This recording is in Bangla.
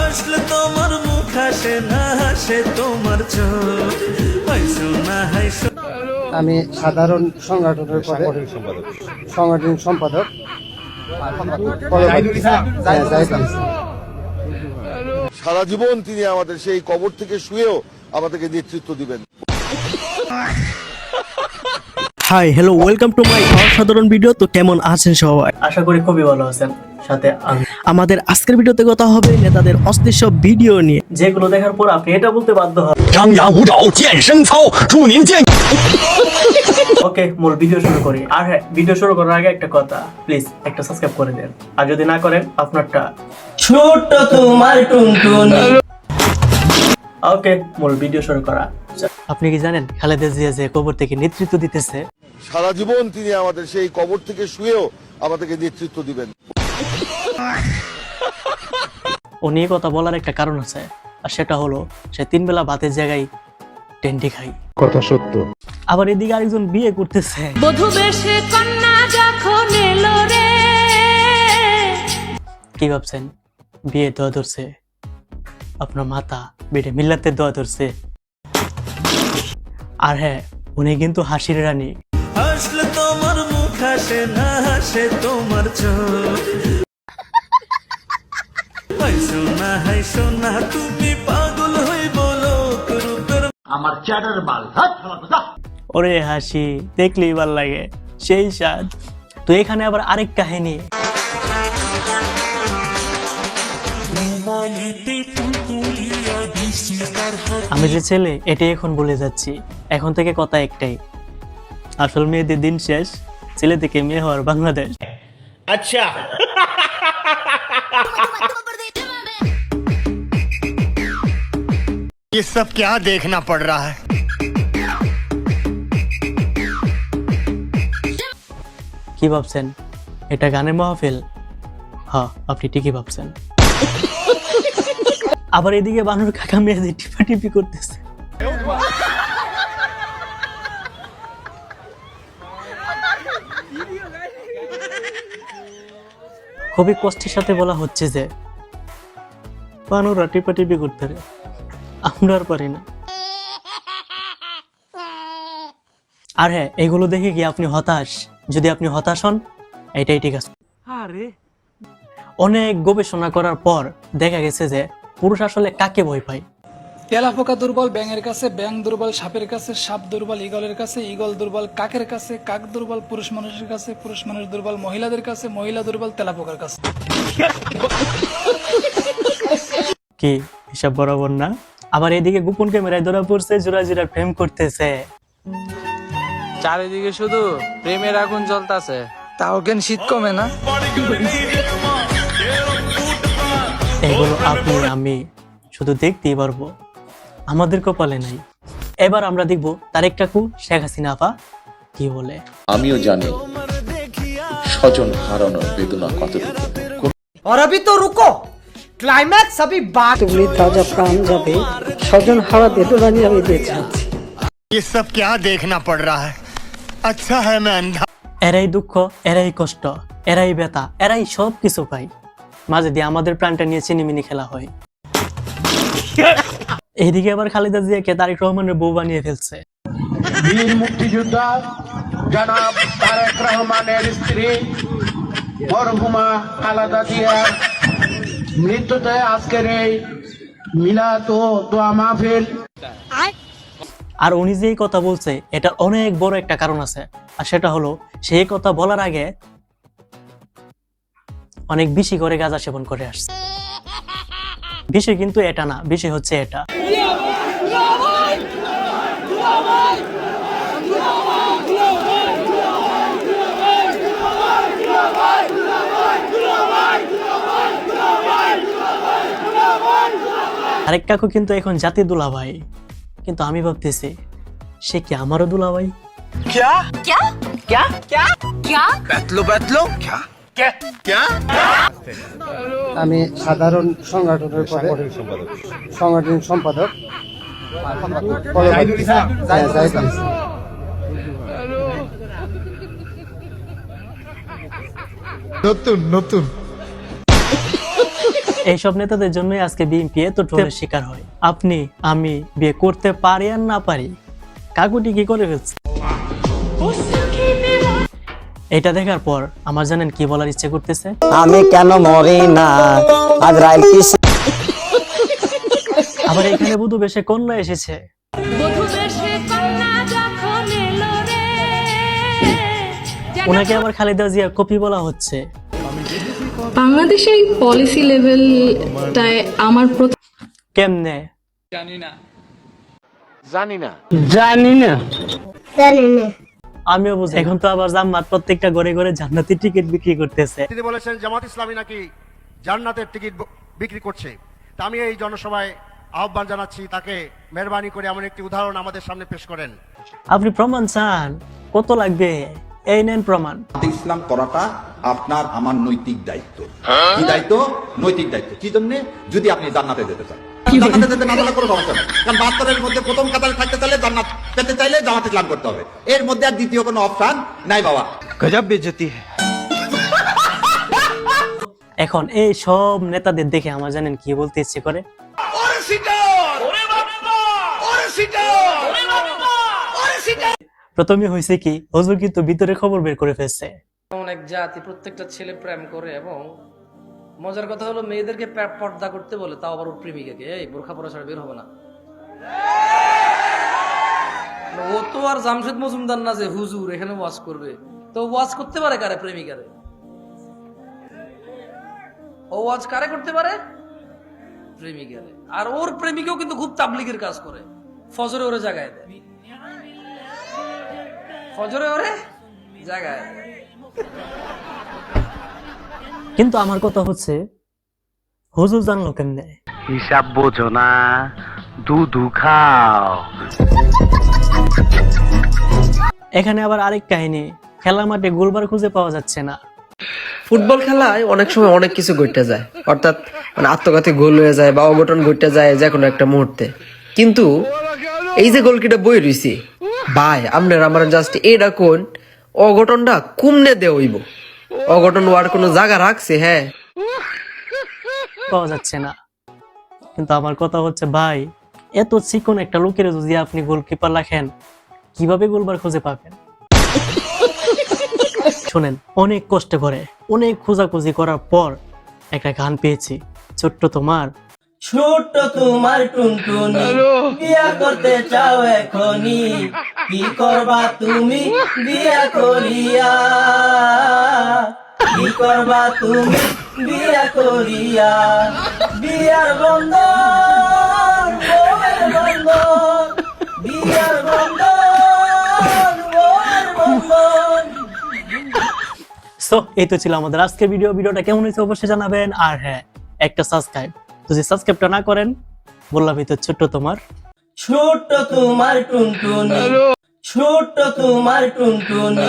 হাসলে তোমার মুখ হাসে না, হাসে তোমার চোখ, হাসো না হাসো। আমি সাধারণ সংগঠনের পরে সাংগঠনিক সম্পাদক সারা জীবন তিনি আমাদের সেই কবর থেকে শুয়েও আমাদেরকে নেতৃত্ব দিবেন। Hi hello welcome to my অসাধারণ ভিডিও। তো কেমন আছেন সবাই? আশা করি খুবই ভালো আছেন। সাথে আমাদের আজকের ভিডিওতে কথা হবে নেতাদের অস্থির সব ভিডিও নিয়ে, যেগুলো দেখার পর আপনি এটা বলতে বাধ্য হবেন, ওকে মূল ভিডিও শুরু করি। আর হ্যাঁ, ভিডিও শুরু করার আগে একটা কথা, প্লিজ একটা সাবস্ক্রাইব করে দেন, আর যদি না করেন আপনারটা ছোট তোমার টুনটুনি। ওকে মূল ভিডিও শুরু করা। আপনি কি জানেন খালেদা জিয়া যে কবর থেকে নেতৃত্ব দিতেছে? সারা জীবন তিনি আমাদের সেই কবর থেকে শুয়েও আমাদেরকে নেতৃত্ব দিবেন। উনি কথা বলার একটা কারণ আছে, আর সেটা হলো সে 3 বেলা ভাতের জায়গায় টেন্ডি খাই। কথা সত্য। আবার এদিকে আরেকজন বিয়ে করতেছে। বধূ বেশে কন্যা যখন এলো রে, কি ভাবছেন বিয়ে দোয়া ধরছে? আপনার মাতা বেটে মিল্লাতে দোয়া ধরছে। আর হ্যাঁ, উনি কিন্তু হাসির রানী। হাসলে তোমার মুখ হাসে না, হাসে তোমার চোখ, হাসো না হাসো না তুমি পাগল হই বলো রূপের আমার চ্যাটার বাল। ওরে হাসি দেখলেই ভাল লাগে, সেই স্বাদ। তো এখানে আবার আরেক কাহিনী। আমি যে ছেলে এটাই এখন বলে যাচ্ছি, এখন থেকে কথা একটাই, আসল মেয়েদের দিন শেষ, ছেলে থেকে মেয়ে হওয়ার বাংলাদেশ। আচ্ছা ये सब क्या देखना पड़ रहा है? কি ভাবছেন এটা গানের মাহফিল? হ্যাঁ, আপনি ঠিকই ভাবছেন। আবার এদিকে বানর কাকা মেয়েদের টিপাটিপি করতেছে। খুবই কষ্টের সাথে বলা হচ্ছে যে বানররা টিপাটিপি করতে রে, আমরা আর পারি না। আর হ্যাঁ, এগুলো দেখে কি আপনি হতাশ? যদি আপনি হতাশ হন, এটাই ঠিক আছে। অনেক গবেষণা করার পর দেখা গেছে যে পুরুষ আসলে কাকে ভয় পায়। তেলাপোকা দুর্বল ব্যাঙের কাছে, ব্যাঙ দুর্বল সাপের কাছে, সাপ দুর্বল ঈগলের কাছে, ঈগল দুর্বল কাকের কাছে, কাক দুর্বল পুরুষ মানুষের কাছে, পুরুষ মানুষ দুর্বল মহিলাদের কাছে, মহিলা দুর্বল তেলাপোকার কাছে। কি হিসাব বরাবর না? আবার এদিকে গোপন ক্যামেরায় ধরা পড়ছে জোড়াজোড়া প্রেম করতেছে। চারিদিকে শুধু প্রেমের আগুন জ্বলতাছে, তাও কেন শীত কমে না? এগুলো আপনি আমি শুধু দেখতেই পারবো, আমাদের কপালে নাই। এবার আমরা দেখবো তারেক কাকু শেখ হাসিনা আপা কি বলে। আমিও জানি স্বজন হারানোর বেদনা কতটুকু। और अभी तो रुको, क्लाइमैक्स अभी बात। তুমি তাজা প্রাণ যাবে, স্বজন হারা বেদনা নিয়ে আমি বেঁচে আছি। ये सब क्या देखना पड़ रहा है? अच्छा है मैं अंधा। এরাই দুঃখ, এরাই কষ্ট, এরাই ব্যথা, এরাই সব কিছু পাই। মাঝে দিয়ে আমাদের প্রাণটা নিয়ে চিনিমিনি খেলা হয়। এইদিকে আবার খালেদা জিয়াকে তারেক রহমানের বউ বানিয়ে ফেলছে। বীর মুক্তিযোদ্ধা জনাব তারেক রহমানের স্ত্রী মরহুমা খালেদা জিয়ার মৃত্যুতে আজকের এই মিলাদ ও দোয়া মাহফিল। আর উনি যে কথা বলছে এটা অনেক বড় একটা কারণ আছে, আর সেটা হলো সেই কথা বলার আগে অনেক বেশি করে গাঁজা সেবন করে আসছে। বিষয় কিন্তু এটা না, বিষয় হচ্ছে এটা। আরেক কাকু কিন্তু এখন জাতি দুলাভাই, কিন্তু আমি ভাবতেছি সে কি আমারও দুলাভাই? क्या क्या क्या क्या क्या बैतलो बैतलो क्या क्या क्या? আমি সাধারণ সংগঠনের পরে সাংগঠনিক সম্পাদক নতুন নতুন এইসব নেতাদের জন্যই আজকে বিএনপি এত ট্রোলের শিকার হয়। আপনি আমি বিয়ে করতে পারি আর না পারি, কাকুটি কি করে ফেলছে। এটা দেখার পর আমার জানেন কি বলার ইচ্ছে করতেছে, আমি কেন মরি না আজরাইল কি আবার এখানে বধূ বেশে কন্যা এসেছে। বধূ বেশে কন্যা যখন এলো রে, ওনাকে আবার খালেদা জিয়ার কপি বলা হচ্ছে। বাংলাদেশের এই পলিসি লেভেলটায় আমার কেমনে আমিও বুঝি। এখন তো আবার জামাত প্রত্যেকটা ঘরে ঘরে জান্নাতি টিকিট বিক্রি করতেছে। তিনি বলেছেন জামাত ইসলামী নাকি জান্নাতের টিকিট বিক্রি করছে। তা আমি এই জনসভায় আহ্বান জানাচ্ছি তাকে মেহরবানি করে এমন একটি উদাহরণ আমাদের সামনে পেশ করেন। আপনি প্রমাণ চান, কত লাগবে? এই নেন প্রমাণ। ইসলাম করাটা আপনার আমার নৈতিক দায়িত্ব। কি দায়িত্ব? নৈতিক দায়িত্ব। কি জন্য? যদি আপনি জান্নাতে যেতে চান, জান্নাতে যেতে না চাইলে কোনো সমস্যা নেই, কারণ 72 মধ্যে প্রথম কাতারে থাকতে চাইলে জান্নাত পেতে চাইলে জামাত ইসলাম করতে হবে। এর মধ্যে আর দ্বিতীয় কোনো অপশন নাই বাবা। গজব বেইজ্জতি। এখন এই সব নেতাদের দেখে আমার জানেন কি বলতে ইচ্ছে করে, প্রথমে হয়েছে কি, হুজুর কিন্তু ভিতরে খবর বের করে ফেলছে। অনেক জাতি প্রত্যেকটা ছেলে প্রেম করে, এবং মজার কথা হলো মেয়েদেরকে পর্দা করতে বলে, তাও আবার ওর প্রেমিকাকে, এই বোরখা পরা ছাড়া বের হবে না। ও তো আর জামশেদ মজুমদার না যে হুজুর এখানে ওয়াজ করবে, তো ওয়াজ করতে পারে কারে? প্রেমিকারে। ও ওয়াজ কারে করতে পারে? প্রেমিকারে। আর ওর প্রেমিকাও কিন্তু খুব তাবলিগের কাজ করে, ফজরে ওরে জাগায় দেয়, ফজরে ওরে জাগায় দেয়। কিন্তু আমার কথা হচ্ছে, হুজুর জানলো কেমনে? হিসাব বোঝো না, দুধু খাও। এখানে আবার আরেক কাহিনী, খেলা মাঠে গোলবার খুঁজে পাওয়া যাচ্ছে না। ফুটবল খেলায় অনেক সময় অনেক কিছু ঘটে যায়, অর্থাৎ আত্মঘাতী গোল হয়ে যায় বা অঘটন ঘটে যায় যে কোনো একটা মুহূর্তে। কিন্তু এই যে গোলকিটা বই রইছি ভাই, আপনার আমার জাস্ট এটা কোন অঘটনটা কুমনে দে হইব, অঘটন ওয়ার কোনো জায়গা রাখছে? হ্যাঁ, পাওয়া যাচ্ছে না। কিন্তু আমার কথা হচ্ছে ভাই, এত চিকন একটা লোকের যদি আপনি গোলকিপার রাখেন, কিভাবে গোলবার খুঁজে পাবেন? শোনেন, অনেক কষ্ট করে, অনেক খোঁজাখুঁজি করার পর একটা গান পেয়েছি, ছোট্ট তোমার। ছোট্ট তোমার টুনটুনি, বিয়া করতে চাও এখনি, কি করবা তুমি বিয়া করিয়া? কি করবা তুমি বিয়া করিয়া? বিয়ার বন্ধন, বউয়ের বন্ধন, বিয়ার বন্ধন, বউয়ের বন্ধন। সো এই তো ছিল আমাদের আজকের ভিডিওটা কেমন হয়েছে অবশ্যই জানাবেন। আর হ্যাঁ, একটা সাবস্ক্রাইব, যদি সাবস্ক্রাইবটা না করেন বললামই তো, ছোট্ট তোমার ছোট্ট তোমার টুনটুনি, ছোট্ট তোমার টুনটুনি।